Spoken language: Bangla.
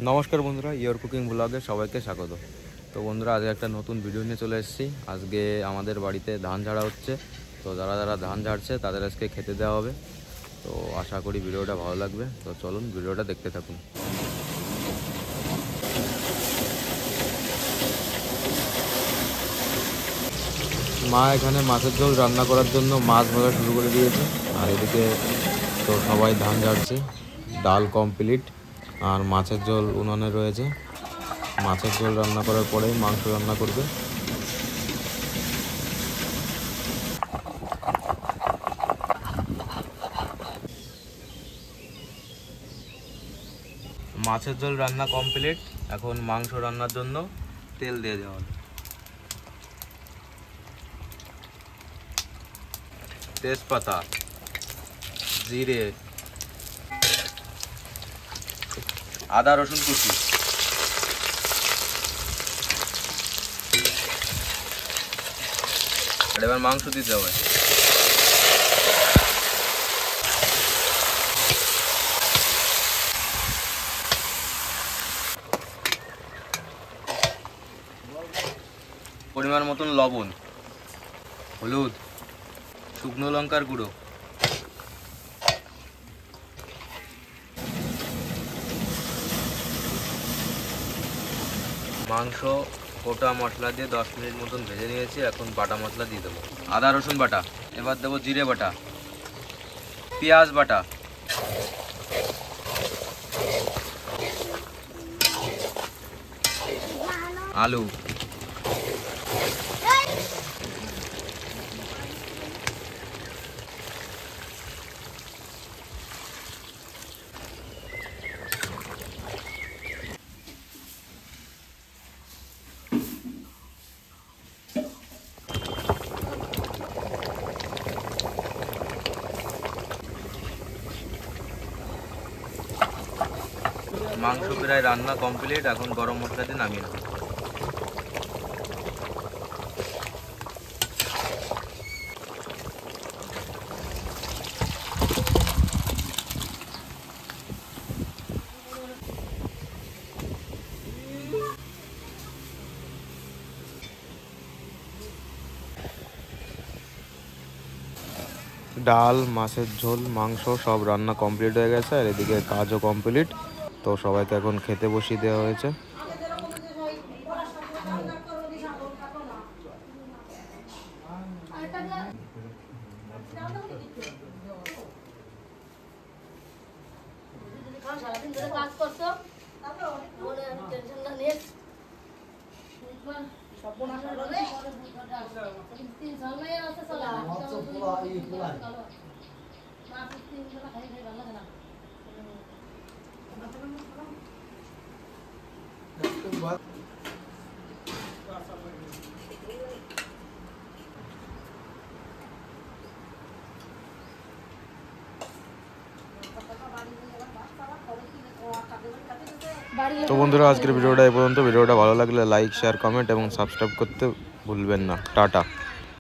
নমস্কার বন্ধুরা, ইয়োর কুকিং ব্লগে সবাইকে স্বাগত। তো বন্ধুরা, আজকে একটা নতুন ভিডিও নিয়ে চলে এসেছি। আজকে আমাদের বাড়িতে ধান ঝাড়া হচ্ছে। তো যারা যারা ধান ঝাড়ছে তাদের আজকে খেতে দেওয়া হবে। তো আশা করি ভিডিওটা ভালো লাগবে। তো চলুন ভিডিওটা দেখতে থাকুন। মা এখানে মাছের ঝোল রান্না করার জন্য মাছ ভাজা শুরু করে দিয়েছে। আর এদিকে তো সবাই ধান ঝাড়ছে। ডাল কমপ্লিট আর মাছের ঝোল উনানে রয়েছে। মাছের ঝোল রান্না করার পরেই মাংস রান্না করবে। মাছের ঝোল রান্না কমপ্লিট। এখন মাংস রান্নার জন্য তেল দিয়ে দেওয়া হবে। তেজপাতা, জিরে, আদা রসুন কুচি, আর এবার মাংস দিতে হবে। পরিমাণ মতন লবণ, হলুদ, শুকনো লঙ্কার গুঁড়ো, মাংস গোটা মশলা দিয়ে 10 মিনিট মতন ভেজে নিয়েছি। এখন বাটা মশলা দিয়ে দেবো। আদা রসুন বাটা, এবার দেবো জিরে বাটা, পেঁয়াজ বাটা, আলু, মাংস প্রায় রান্না কমপ্লিট। এখন গরম মশলা দিয়ে নামিয়ে নেব। ডাল, মাছের ঝোল, মাংস সব রান্না কমপ্লিট হয়ে গেছে। আর এদিকে কাজও কমপ্লিট। তো সবাইকে এখন খেতে বসিয়ে দেওয়া হয়েছে। তো বন্ধুরা, আজকের ভিডিওটা এই পর্যন্ত। ভিডিওটা ভালো লাগলে লাইক, শেয়ার, কমেন্ট এবং সাবস্ক্রাইব করতে ভুলবেন না। টাটা।